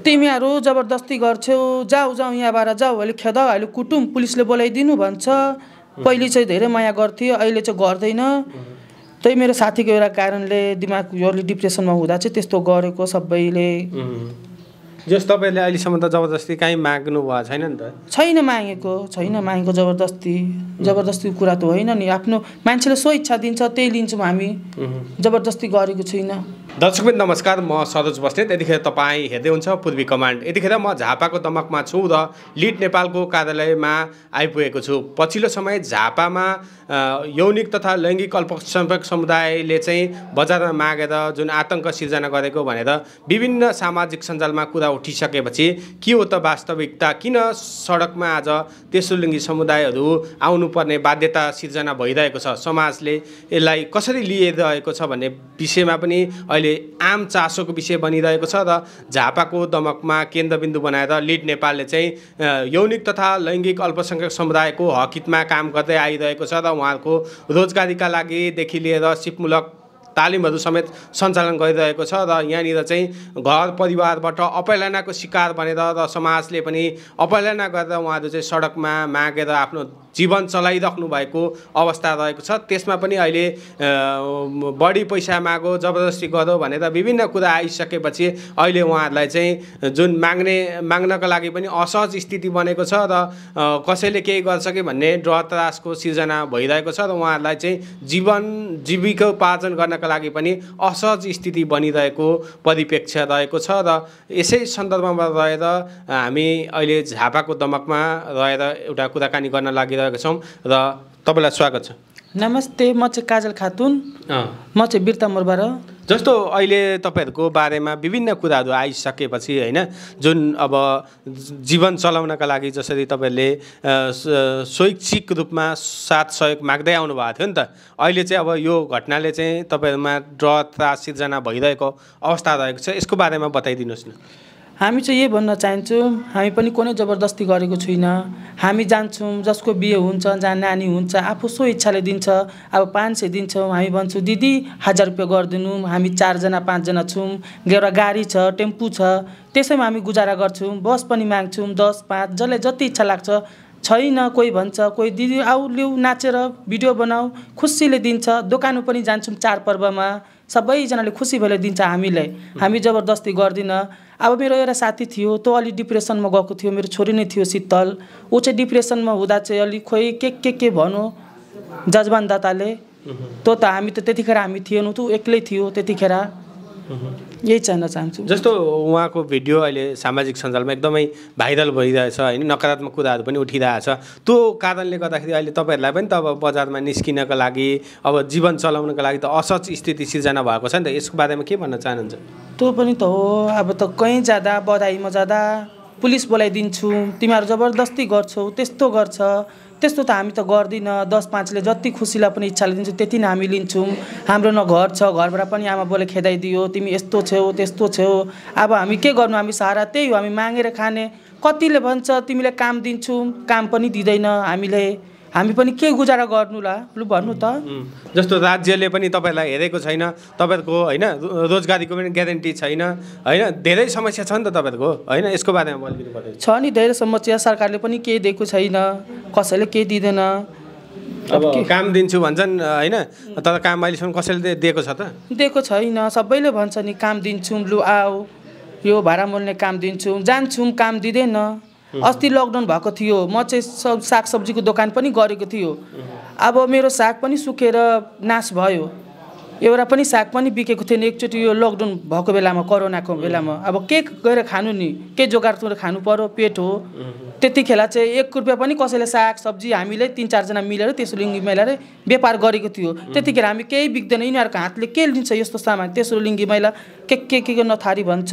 तिमीहरू जबरजस्ती गर्छौ, जाऊ जाऊ यहाँबाट जाऊ, अहिले खेदा अहिले कुटुम पुलिसले बोलाइदिनु भन्छ। पहिले चाहिँ धेरै माया गर्थ्यो, अहिले चाहिँ गर्दैन। त्यही मेरो साथीको एउटा कारणले दिमाग अलि डिप्रेसनमा हुँदा चाहिँ त्यस्तो गरेको सबैले। जस तपाईँले अहिलेसम्म त जबरजस्ती काहीँ माग्नु भएको छैन नि त? छैन मागेको जबरजस्ती कुरा त होइन नि। आफ्नो मान्छेले सो इच्छा दिन्छ त्यही लिन्छौँ हामी, जबरजस्ती गरेको छैन। दर्शकबिन नमस्कार, म सरोज बस्नेत। यतिखेर तपाईँ हेर्दै हुन्छ पूर्वी कमान्ड। यतिखेर म झापाको दमकमा छु र लिड नेपालको कार्यालयमा आइपुगेको छु। पछिल्लो समय झापामा यौनिक तथा लैङ्गिक अल्पसङ्ख्यक समुदायले चाहिँ बजारमा मागेर जुन आतङ्क सिर्जना गरेको भनेर विभिन्न सामाजिक सञ्जालमा कुरा उठिसकेपछि के हो त वास्तविकता? किन सडकमा आज तेस्रो लिङ्गी समुदायहरू आउनुपर्ने बाध्यता सिर्जना भइरहेको छ? समाजले यसलाई कसरी लिइरहेको छ भन्ने विषयमा पनि अहिले आम चासोको विषय बनिरहेको छ र झापाको दमकमा केन्द्रबिन्दु बनाएर लिड नेपालले चाहिँ यौनिक तथा लैङ्गिक अल्पसङ्ख्यक समुदायको हकहितमा काम गर्दै आइरहेको छ र उहाँहरूको रोजगारीका लागिदेखि लिएर सिपमूलक तालिमहरू समेत सञ्चालन गरिरहेको छ र यहाँनिर चाहिँ घर परिवारबाट अपहेलनाको शिकार बनेर र समाजले पनि अपहेलना गरेर उहाँहरू चाहिँ सडकमा मागेर आफ्नो जीवन चलाइराख्नु भएको अवस्था रहेको छ। त्यसमा पनि अहिले बढी पैसा मागो, जबरजस्ती गरो भनेर विभिन्न कुरा आइसकेपछि अहिले उहाँहरूलाई चाहिँ जुन माग्नका लागि पनि असहज स्थिति बनेको छ र कसैले केही गर्छ कि भन्ने डर त्रासको सिर्जना भइरहेको छ र उहाँहरूलाई चाहिँ जीविकोपार्जन गर्नका लागि पनि असहज स्थिति बनिरहेको परिप्रेक्ष्य रहेको छ र यसै सन्दर्भमा रहेर हामी अहिले झापाको दमकमा रहेर एउटा कुराकानी गर्न लागिरहेको छौँ र तपाईँलाई स्वागत छ। नमस्ते, म चाहिँ काजल खातुन, म चाहिँ बिर्ता मोरबाट। जस्तो अहिले तपाईँहरूको बारेमा विभिन्न कुराहरू आइसकेपछि होइन, जुन अब जीवन चलाउनका लागि जसरी तपाईँहरूले शैक्षिक रूपमा साथ सहयोग माग्दै आउनुभएको थियो नि त, अहिले चाहिँ अब यो घटनाले चाहिँ तपाईँहरूमा डर त्रास सिर्जना भइरहेको अवस्था रहेको छ, यसको बारेमा बताइदिनुहोस् न। हामी चाहिँ यही भन्न चाहन्छौँ, हामी पनि कुनै जबरजस्ती गरेको छुइनँ। हामी जान्छौँ, जसको बिहे हुन्छ, जहाँ नानी हुन्छ, आफू सो इच्छाले दिन्छ। अब 500 दिन्छौँ, हामी भन्छौँ दिदी 1000 रुपियाँ गरिदिनु। हामी 4जना 5जना छौँ, एउटा गाडी छ, टेम्पू छ, त्यसैमा हामी गुजारा गर्छौँ। बस पनि माग्छौँ 10, 5, जसलाई जति इच्छा लाग्छ। छैन कोही भन्छ, कोही दिदी आऊ लिऊ नाचेर भिडियो बनाऊ, खुसीले दिन्छ। दोकानमा पनि जान्छौँ चाडपर्वमा, सबैजनाले खुसी भएर दिन्छ हामीलाई, हामी जबरजस्ती गर्दिन। अब मेरो एउटा साथी थियो, त्यो अलि डिप्रेसनमा गएको थियो, मेरो छोरी नै थियो शीतल, ऊ चाहिँ डिप्रेसनमा हुँदा चाहिँ अलि खोइ के भन्यो जजमान दाताले। त्यो त हामी त त्यतिखेर हामी थिएनौँ, त्यो एक्लै थियो त्यतिखेर। यही चाहन चाहन्छु। जस्तो उहाँको भिडियो अहिले सामाजिक सञ्जालमा एकदमै भाइरल भइरहेछ होइन, नकारात्मक कुराहरू पनि उठिरहेछ। त्यो कारणले गर्दाखेरि अहिले तपाईँहरूलाई पनि त अब बजारमा निस्किनका लागि, अब जीवन चलाउनका लागि त असहज स्थिति सिर्जना भएको छ नि त, यसको बारेमा के भन्न चाहनुहुन्छ? त्यो पनि त हो, अब त कहीँ जाँदा बधाईमा जाँदा पुलिस बोलाइदिन्छु, तिमीहरू जबरजस्ती गर्छौ, त्यस्तो गर्छ, त्यस्तो त हामी त गर्दिनँ। 10-5ले जति खुसीलाई पनि इच्छाले दिन्छु त्यति नै हामी लिन्छौँ। हाम्रो न घर छ, घरबाट पनि आमा बोले खेदाइदियो, तिमी यस्तो छेउ त्यस्तो छेउ। अब हामी के गर्नु, हामी सहारा त्यही हो, हामी मागेर खाने। कतिले भन्छ तिमीले काम दिन्छौँ, काम पनि दिँदैन हामीले, हामी पनि के गुजारा गर्नु ला, लु भन्नु त। जस्तो राज्यले पनि तपाईँलाई हेरेको छैन, तपाईँहरूको होइन रोजगारीको पनि ग्यारेन्टी छैन होइन, धेरै समस्या छ नि त तपाईँहरूको होइन, यसको बारेमा अलिकति बताइदिनु। छ नि धेरै समस्या, सरकारले पनि केही दिएको छैन, कसैले केही दिँदैन। अब काम दिन्छु भन्छन् होइन, तर काम अहिलेसम्म कसैले दिएको छ त? दिएको छैन, सबैले भन्छ नि काम दिन्छौँ, लु आऊ यो भाडा मोल्ने काम दिन्छौँ, जान्छौँ, काम दिँदैन। अस्ति लकडाउन भएको थियो, म चाहिँ सागसब्जीको दोकान पनि गरेको थियो। अब मेरो साग पनि सुकेर नाश भयो, एउटा पनि साग पनि बिकेको थिएन एकचोटि यो लकडाउन भएको बेलामा, कोरोनाको बेलामा। अब के गएर खानु नि, के जोगाड गरेर खानु पर्यो, पेट हो। त्यतिखेर चाहिँ 1 रुपियाँ पनि कसैले साग सब्जी हामीले 3-4जना मिलेर तेस्रो लिङ्गी महिलाले व्यापार गरेको थियो। त्यतिखेर हामी केही बिक्दैन, यिनीहरूको हातले के लिन्छ यस्तो सामान, तेस्रो लिङ्गी महिला के नथारी भन्छ।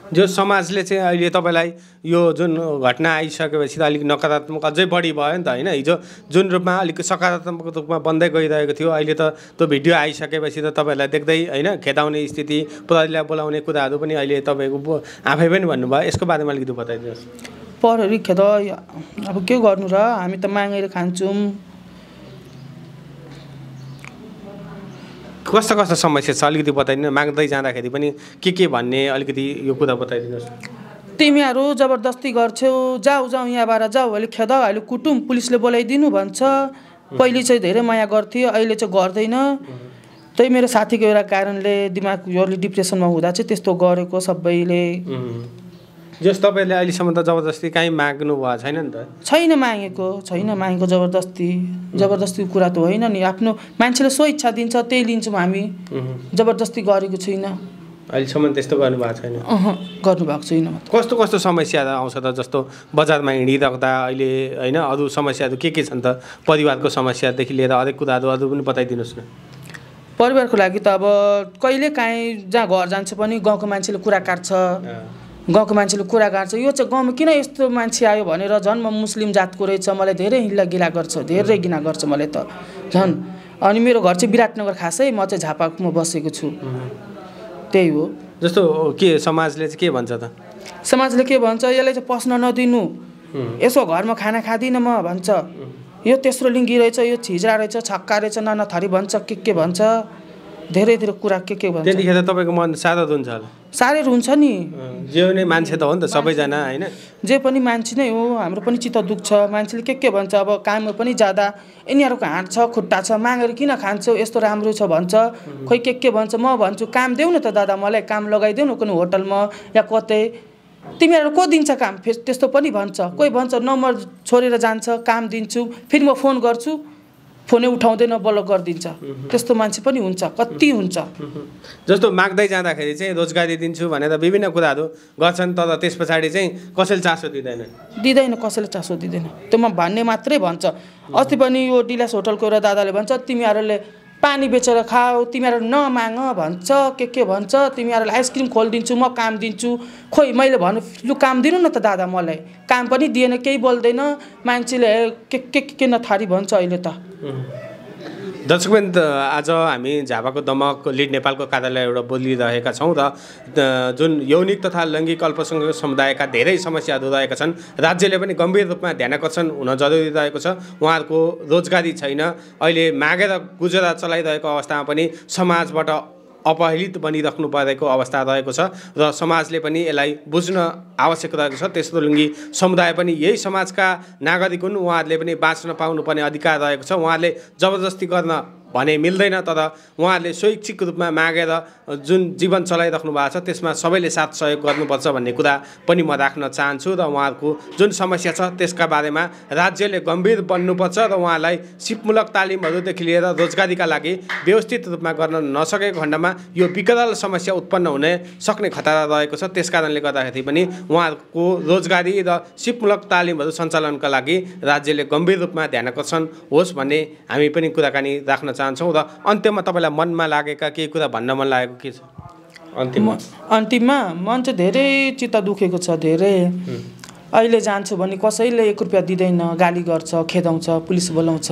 जो समाजले चाहिँ अहिले तपाईँलाई यो जुन घटना आइसकेपछि त अलिक नकारात्मक अझै बढी भयो नि त होइन, हिजो जुन रूपमा अलिक सकारात्मक रूपमा बन्दै गइरहेको थियो, अहिले त त्यो भिडियो आइसकेपछि त तपाईँहरूलाई देख्दै होइन खेदाउने स्थिति, प्रहरीलाई बोलाउने कुराहरू पनि अहिले तपाईँको आफै पनि भन्नुभयो, यसको बारेमा अलिकति बताइदिनुहोस्। प्रहरी खेदा अब के गर्नु र, हामी त मागेर खान्छौँ। कस्ता कस्ता समस्या छ अलिकति बताइदिनु माग्दै जाँदाखेरि पनि के भन्ने अलिकति यो कुरा बताइदिनुहोस्। तिमीहरू जबरजस्ती गर्छौ, जाऊ जाऊ यहाँबाट जाऊ, अहिले खेदाऊ, अहिले कुटुम पुलिसले बोलाइदिनु भन्छ। पहिले चाहिँ धेरै माया गर्थ्यो, अहिले चाहिँ गर्दैन। त्यही मेरो साथीको एउटा कारणले दिमाग अलि डिप्रेसनमा हुँदा चाहिँ त्यस्तो गरेको सबैले। जस तपाईँले अहिलेसम्म त जबरजस्ती काहीँ माग्नु भएको छैन नि त? छैन मागेको जबरजस्ती कुरा त होइन नि। आफ्नो मान्छेले सो इच्छा दिन्छ त्यही लिन्छौँ हामी, जबरजस्ती गरेको छुइनँ। अहिलेसम्म त्यस्तो गर्नुभएको छैन? गर्नुभएको छैन। कस्तो कस्तो समस्याहरू आउँछ त? जस्तो बजारमा हिँडिराख्दा अहिले होइन अरू समस्याहरू के छन् त? परिवारको समस्यादेखि लिएर हरेक कुराहरू अरू पनि बताइदिनुहोस् न। परिवारको लागि त अब कहिले काहीँ जहाँ घर जान्छ पनि गाउँको मान्छेले कुरा काट्छ, यो चाहिँ गाउँमा किन यस्तो मान्छे आयो भनेर। झन् म मुस्लिम जातको रहेछ, मलाई धेरै गिला गर्छ मलाई त झन्। अनि मेरो घर चाहिँ विराटनगर खासै, म चाहिँ झापामा बसेको छु। त्यही हो। जस्तो के समाजले चाहिँ के भन्छ त? समाजले के भन्छ, यसलाई चाहिँ पस्न नदिनु, यसो घरमा खाना खाँदिनँ म भन्छ, यो तेस्रो लिङ्गी रहेछ, यो छिजरा रहेछ, छक्का रहेछ, नानाथरी भन्छ, के भन्छ, धेरै कुरा के भन्छ। त्यतिखेर तपाईँको मन साह्रो रुन्छ होला? साह्रै रुन्छ नि। जे नै मान्छे त हो नि त सबैजना होइन? जे पनि मान्छे नै हो, हाम्रो पनि चित्त दुख्छ। मान्छेले के भन्छ, अब काममा पनि जाँदा यिनीहरूको हात छ खुट्टा छ, मागेर किन खान्छौ, यस्तो राम्रो छ भन्छ, खोइ के भन्छ। म भन्छु काम देऊ न त दादा, मलाई काम लगाइदेऊ न कुनै होटलमा या कतै। तिमीहरू को दिन्छ काम? फेरि त्यस्तो पनि भन्छ। कोही भन्छ नम्बर छोडेर जान्छ, काम दिन्छु, फेरि म फोन गर्छु, फोनै उठाउँदैन, ब्लक गरिदिन्छ। त्यस्तो मान्छे पनि हुन्छ, कति हुन्छ। जस्तो माग्दै जाँदाखेरि चाहिँ रोजगारी दिन्छु भनेर विभिन्न कुराहरू गर्छन्, तर त्यस पछाडि चाहिँ कसैले चासो दिँदैन, कसैले चासो दिँदैन। त्यो म भन्ने मात्रै भन्छ। अस्ति पनि यो डिलास होटलको एउटा दादाले भन्छ, तिमीहरूले पानी बेचेर खाऊ, तिमीहरू नमाग भन्छ, के भन्छ, तिमीहरूलाई आइसक्रिम खोलिदिन्छु, म काम दिन्छु। खोइ मैले भन्नु, लु काम दिनु न त दादा, मलाई काम पनि दिएन, केही बोल्दैन मान्छेले, के नथारी भन्छ अहिले त। दर्शकवृन्द, आज हामी झापाको दमक लिड नेपालको कार्यालय एउटा बोलिरहेका छौँ र जुन यौनिक तथा लैङ्गिक अल्पसङ्ख्यक समुदायका धेरै समस्याहरू रहेका छन्, राज्यले पनि गम्भीर रूपमा ध्यान आकर्षण हुन जरुरी रहेको छ। उहाँहरूको रोजगारी छैन, अहिले मागेर गुजारा चलाइरहेको अवस्थामा पनि समाजबाट अपहेलित बनिराख्नु परेको अवस्था रहेको छ र समाजले पनि यसलाई बुझ्न आवश्यक रहेको छ। तेस्रो लिङ्गी समुदाय पनि यही समाजका नागरिक हुन्, उहाँहरूले पनि बाँच्न पाउनुपर्ने अधिकार रहेको छ। उहाँहरूले जबरजस्ती गर्न भने मिल्दैन, तर उहाँहरूले स्वैच्छिक रूपमा मागेर जुन जीवन चलाइराख्नु भएको छ त्यसमा सबैले साथ सहयोग गर्नुपर्छ भन्ने कुरा पनि म राख्न चाहन्छु र उहाँहरूको जुन समस्या छ त्यसका बारेमा राज्यले गम्भीर बन्नुपर्छ र उहाँलाई सिपमूलक तालिमहरूदेखि लिएर रोजगारीका लागि व्यवस्थित रूपमा गर्न नसकेको खण्डमा यो विकराल समस्या उत्पन्न हुने सक्ने खतरा रहेको छ। त्यसकारणले गर्दाखेरि पनि उहाँहरूको रोजगारी र सिपमूलक तालिमहरू सञ्चालनका लागि राज्यले गम्भीर रूपमा ध्यान आकर्षण होस् भन्ने हामी पनि कुराकानी राख्न चाहन्छौँ। र अन्त्यमा तपाईँलाई मनमा लागेका केही कुरा भन्न मन लागेको के छ? अन्तिममा मन चाहिँ धेरै चित्त दुखेको छ, धेरै। अहिले जान्छु भने कसैले 1 रुपियाँ दिँदैन, गाली गर्छ, खेदाउँछ, पुलिस बोलाउँछ।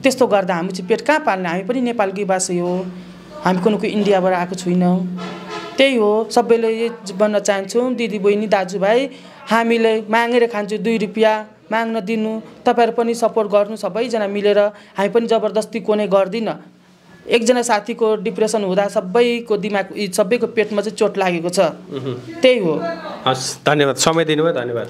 त्यस्तो गर्दा हामी चाहिँ पेट कहाँ पाल्ने? हामी पनि नेपालकै वासी हो, हामी कुनै इन्डियाबाट आएको छैनौँ। त्यही हो, सबैले यही भन्न चाहन्छौँ, दिदी बहिनी दाजुभाइ, हामीले मागेर खान्छौँ 2 रुपियाँ, माग्न दिनु, तपाईँहरू पनि सपोर्ट गर्नु, सबैजना मिलेर। हामी पनि जबरजस्ती कुनै गर्दिन। एकजना साथीको डिप्रेसन हुँदा सबैको दिमाग सबैको पेटमा चाहिँ चोट लागेको छ। त्यही हो। हस्, धन्यवाद, समय दिनुभयो, धन्यवाद।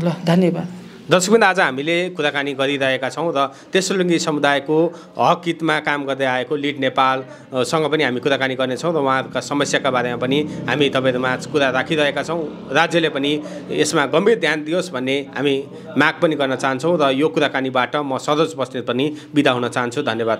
ल, धन्यवाद। दर्शकवृन्द, आज हामीले कुराकानी गरिरहेका छौँ र तेस्रो लिङ्गी समुदायको हक हितमा काम गर्दै आएको लिड नेपालसँग पनि हामी कुराकानी गर्नेछौँ र उहाँहरूका समस्याका बारेमा पनि हामी तपाईँहरूमा कुरा राखिरहेका छौँ। राज्यले पनि यसमा गम्भीर ध्यान दियोस् भन्ने हामी माग पनि गर्न चाहन्छौँ र यो कुराकानीबाट म सरोज बस्नेत पनि बिदा हुन चाहन्छु। धन्यवाद।